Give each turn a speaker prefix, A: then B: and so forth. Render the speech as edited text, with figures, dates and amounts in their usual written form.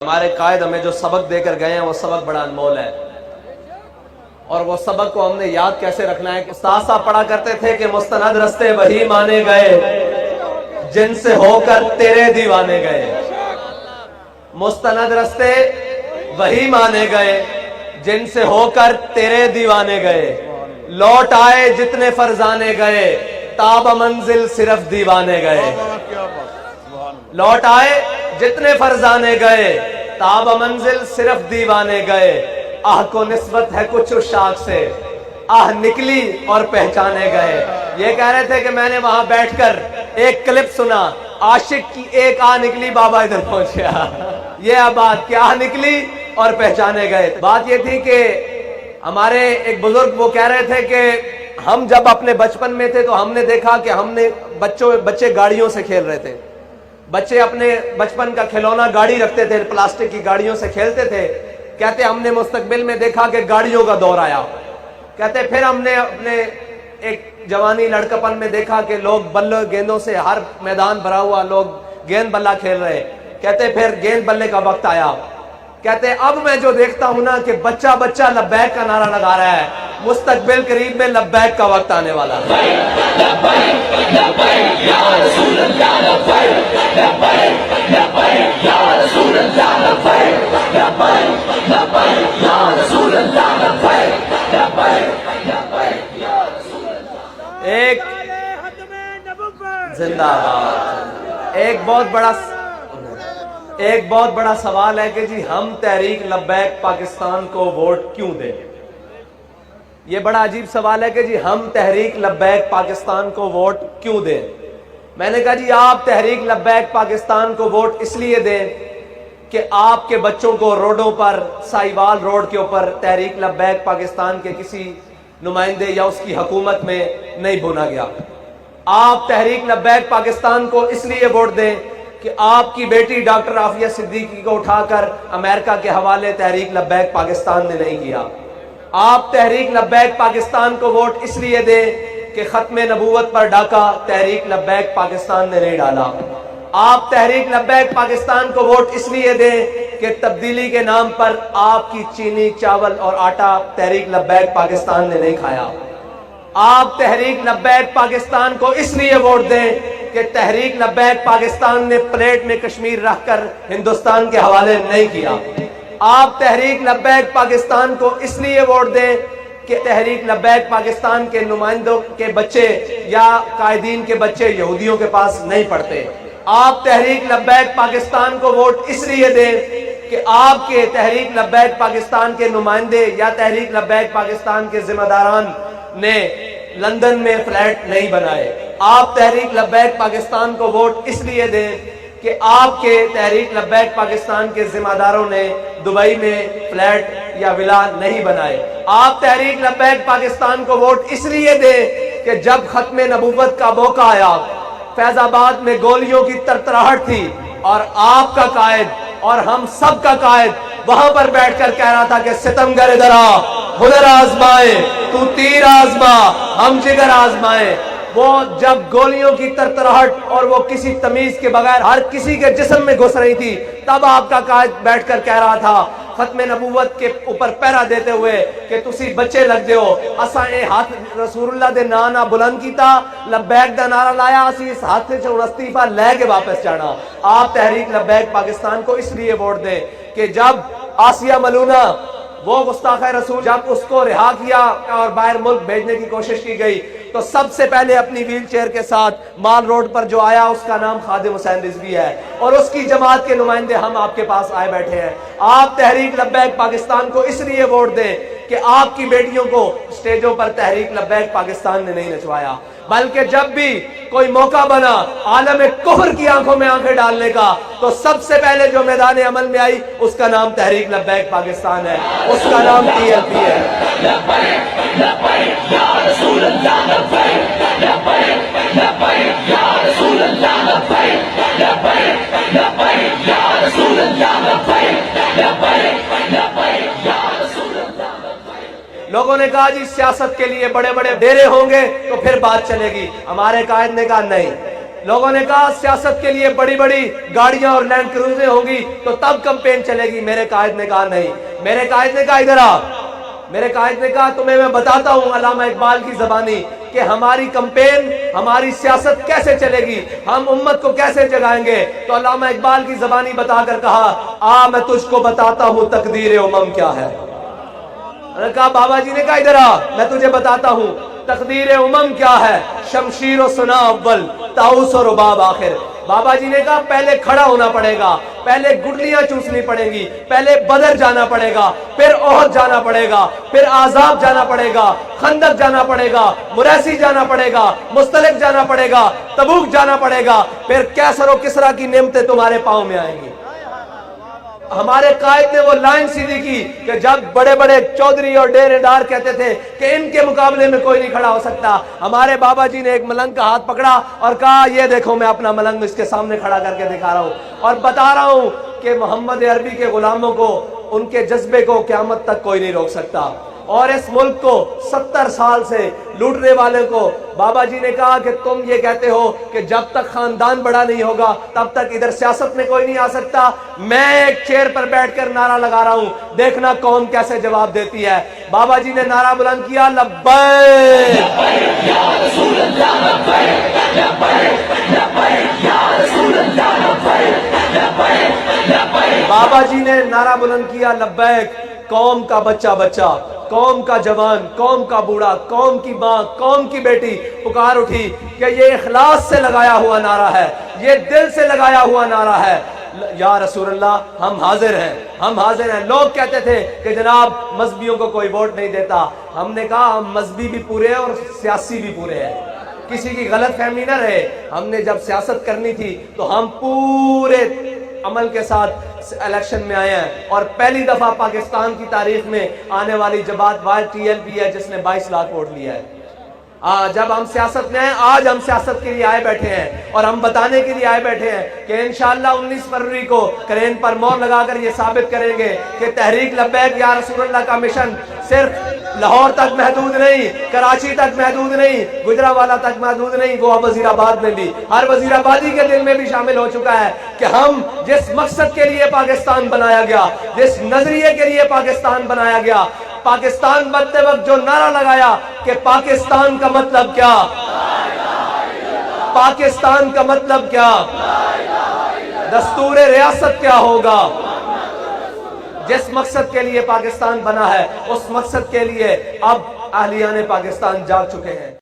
A: ہمارے قائد ہمیں جو سبق دے کر گئے ہیں وہ سبق بڑا انمول ہے، اور وہ سبق کو ہم نے یاد کیسے رکھنا ہے۔ استاد صاحب پڑھا کرتے تھے کہ مستند رستے وہی مانے گئے جن سے ہو کر تیرے دیوانے گئے، مستند رستے وہی مانے گئے جن سے ہو کر تیرے دیوانے گئے، لوٹ آئے جتنے فرزانے گئے تاب منزل صرف دیوانے گئے، لوٹ آئے جتنے فرزانے گئے تاب منزل صرف دیوانے گئے، آہ کو نسبت ہے کچھ اس شاخ سے آہ نکلی اور پہچانے گئے۔ یہ کہہ رہے تھے کہ میں نے وہاں بیٹھ کر ایک کلپ سنا، عاشق کی ایک آہ نکلی بابا ادھر پہنچ گیا، یہ بات کہ آہ نکلی اور پہچانے گئے۔ بات یہ تھی کہ ہمارے ایک بزرگ وہ کہہ رہے تھے کہ ہم جب اپنے بچپن میں تھے تو ہم نے دیکھا کہ ہم نے بچے گاڑیوں سے کھیل رہے تھے، بچے اپنے بچپن کا کھلونا گاڑی رکھتے تھے، پلاسٹک کی گاڑیوں سے کھیلتے تھے۔ کہتے ہم نے مستقبل میں دیکھا کہ گاڑیوں کا دور آیا، کہتے پھر ہم نے اپنے ایک جوانی لڑکپن میں دیکھا کہ لوگ بلے گیندوں سے ہر میدان بھرا ہوا، لوگ گیند بلہ کھیل رہے، کہتے پھر گیند بلے کا وقت آیا، کہتے اب میں جو دیکھتا ہوں نا کہ بچہ بچہ لبیک کا نعرہ لگا رہا ہے، مستقبل قریب میں لبیک کا وقت آنے والا ہے۔ ایک زندہ باد، ایک بہت بڑا سوال ہے کہ جی ہم تحریک لبیک پاکستان کو ووٹ کیوں دیں؟ یہ بڑا عجیب سوال ہے کہ جی ہم تحریک لبیک پاکستان کو ووٹ کیوں دیں؟ میں نے کہا جی آپ تحریک لبیک پاکستان کو ووٹ اس لیے دیں کہ آپ کے بچوں کو روڈوں پر، سائیوال روڈ کے اوپر تحریک لبیک پاکستان کے کسی نمائندے یا اس کی حکومت میں نہیں بھونا گیا۔ آپ تحریک لبیک پاکستان کو اس لیے ووٹ دیں کہ آپ کی بیٹی ڈاکٹر عافیہ صدیقی کو اٹھا کر امریکہ کے حوالے تحریک لبیک پاکستان نے نہیں کیا۔ آپ تحریک لبیک پاکستان کو ووٹ اس لیے دیں کہ ختم نبوت پر ڈاکہ تحریک لبیک پاکستان نے نہیں ڈالا۔ آپ تحریک لبیک پاکستان کو ووٹ اس لیے دیں کہ تبدیلی کے نام پر آپ کی چینی، چاول اور آٹا تحریک لبیک پاکستان نے نہیں کھایا۔ آپ تحریک لبیک پاکستان کو اس لیے ووٹ دیں کہ تحریک لبیک پاکستان نے پلیٹ میں کشمیر رکھ کر ہندوستان کے حوالے نہیں کیا۔ آپ تحریک لبیک پاکستان کو اس لیے ووٹ دیں کہ تحریک لبیک پاکستان کے نمائندوں کے بچے یا قائدین کے بچے یہودیوں کے پاس نہیں پڑھتے۔ آپ تحریک لبیک پاکستان کو ووٹ اس لیے دیں کہ آپ کے تحریک لبیک پاکستان کے نمائندے یا تحریک لبیک پاکستان کے ذمہ داران نے لندن میں فلیٹ نہیں بنائے۔ آپ تحریک لبیک پاکستان کو ووٹ اس لیے دیں کہ آپ کے تحریک لبیک پاکستان کے ذمہ داروں نے دبئی میں فلیٹ یا ولا نہیں بنائے۔ آپ تحریک لبیک پاکستان کو ووٹ اس لیے دیں کہ جب ختم نبوت کا موقع آیا، فیض آباد میں گولیوں کی ترتراہٹ تھی اور آپ کا قائد اور ہم سب کا قائد وہاں پر بیٹھ کر کہہ رہا تھا کہ ستمگر ادھر آ، ہنر آزمائے، تو تیر آزما، ہم جگر آزمائے۔ وہ جب گولیوں کی ترتراہٹ اور وہ کسی تمیز کے بغیر ہر کسی کے جسم میں گھس رہی تھی، تب آپ کا قائد بیٹھ کر کہہ رہا تھا ختم نبوت کے اوپر پہرا دیتے ہوئے کہ تسی بچے لگ دیو، اساں اے ہاتھ رسول اللہ دے نانا بلند کیتا، لبیک دا نعرہ لایا، اسی اس ہاتھ سے استعفیٰ لے کے واپس جانا۔ آپ تحریک لبیک پاکستان کو اس لیے ووٹ دیں کہ جب آسیہ ملونہ وہ گستاخ رسول جب اس کو رہا کیا اور باہر ملک بھیجنے کی کوشش کی گئی تو سب سے پہلے اپنی ویل چیئر کے ساتھ مال روڈ پر جو آیا اس کا نام خادم حسین رضوی ہے، اور اس کی جماعت کے نمائندے ہم آپ کے پاس آئے بیٹھے ہیں۔ آپ تحریک لبیک پاکستان کو اس لیے ووٹ دیں کہ آپ کی بیٹیوں کو سٹیجوں پر تحریک لبیک پاکستان نے نہیں نچوایا، بلکہ جب بھی کوئی موقع بنا عالم کفر کی آنکھوں میں آنکھیں ڈالنے کا تو سب سے پہلے جو میدان عمل میں آئی اس کا نام تحریک لبیک پاکستان ہے، اس کا نام TLP ہے۔ لوگوں نے کہا جی سیاست کے لیے بڑے بڑے ڈیرے ہوں گے تو پھر بات چلے گی۔ ہمارے قائد نے کہا نہیں، لوگوں نے کہا سیاست کے لیے بڑی بڑی گاڑیاں اور لینڈ کروزیں ہوگی تو تب کمپین چلے گی. میرے قائد نے کہا نہیں. میرے قائد نے کہا ادھر آ. میرے قائد نے کہا تمہیں میں بتاتا ہوں علامہ اقبال کی زبانی کہ ہماری کمپین، ہماری سیاست کیسے چلے گی، ہم امت کو کیسے جگائیں گے. تو علامہ اقبال کی زبانی بتا کر کہا آ میں تجھ کو بتاتا ہوں تقدیر امم کیا ہے. کہا بابا جی نے کہا ادھر آ میں تجھے بتاتا ہوں تقدیر امم کیا ہے. شمشیر و سنا اول، طاؤس و رباب آخر. بابا جی نے کہا پہلے کھڑا ہونا پڑے گا، پہلے گٹلیاں چوسنی پڑیں گی، پہلے بدر جانا پڑے گا، پھر احد جانا پڑے گا، پھر احزاب جانا پڑے گا، خندق جانا پڑے گا، مریسی جانا پڑے گا، مستلق جانا پڑے گا، تبوک جانا پڑے گا، پھر کیسر و کسرا کی نعمتیں تمہارے پاؤں میں آئیں گی. ہمارے قائد نے وہ لائن سیدھی کی کہ جب بڑے بڑے چودھری اور ڈیرے دار کہتے تھے کہ ان کے مقابلے میں کوئی نہیں کھڑا ہو سکتا، ہمارے بابا جی نے ایک ملنگ کا ہاتھ پکڑا اور کہا یہ دیکھو میں اپنا ملنگ اس کے سامنے کھڑا کر کے دکھا رہا ہوں اور بتا رہا ہوں کہ محمد عربی کے غلاموں کو، ان کے جذبے کو قیامت تک کوئی نہیں روک سکتا. اور اس ملک کو 70 سال سے لوٹنے والے کو بابا جی نے کہا کہ تم یہ کہتے ہو کہ جب تک خاندان بڑا نہیں ہوگا تب تک ادھر سیاست میں کوئی نہیں آ سکتا. میں ایک چیئر پر بیٹھ کر نعرہ لگا رہا ہوں، دیکھنا قوم کیسے جواب دیتی ہے. بابا جی نے نعرہ بلند کیا لبیک یا رسول اللہ، لبیک لبیک لبیک یا رسول اللہ، لبیک لبیک لبیک. بابا جی نے نعرہ بلند کیا لبیک. قوم کا بچہ بچہ، قوم کا جوان، قوم کا بوڑھا، قوم کی ماں، قوم کی بیٹی پکار اٹھی کہ یہ اخلاص سے لگایا ہوا نعرہ ہے، یہ دل سے لگایا ہوا نعرہ ہے. یا رسول اللہ ہم حاضر ہیں، ہم حاضر ہیں. لوگ کہتے تھے کہ جناب مذہبیوں کو کوئی ووٹ نہیں دیتا. ہم نے کہا ہم مذہبی بھی پورے ہیں اور سیاسی بھی پورے ہیں، کسی کی غلط فہمی نہ رہے. ہم نے جب سیاست کرنی تھی تو ہم پورے عمل کے ساتھ الیکشن میں آئے ہیں اور پہلی دفعہ پاکستان کی تاریخ میں آنے والی جماعت واحد TLP ہے جس نے 22 لاکھ ووٹ لیا ہے. جب ہم سیاست میں ہیں، آج ہم سیاست کے لیے آئے بیٹھے ہیں اور ہم بتانے کے لیے آئے بیٹھے ہیں کہ انشاءاللہ 19 فروری کو کرین پر مور لگا کر یہ ثابت کریں گے کہ تحریک لبیک یا رسول اللہ کا مشن صرف لاہور تک محدود نہیں، کراچی تک محدود نہیں، گجرانوالہ تک محدود نہیں، وہ اب وزیر آباد میں بھی، ہر وزیر آبادی کے دل میں بھی شامل ہو چکا ہے کہ ہم جس مقصد کے لیے پاکستان بنایا گیا، جس نظریے کے لیے پاکستان بنایا گیا، پاکستان بنتے وقت جو نعرہ لگایا کہ پاکستان کا مطلب کیا، پاکستان کا مطلب کیا، دستور ریاست کیا ہوگا. جس مقصد کے لیے پاکستان بنا ہے اس مقصد کے لیے اب اہلیان پاکستان جاگ چکے ہیں.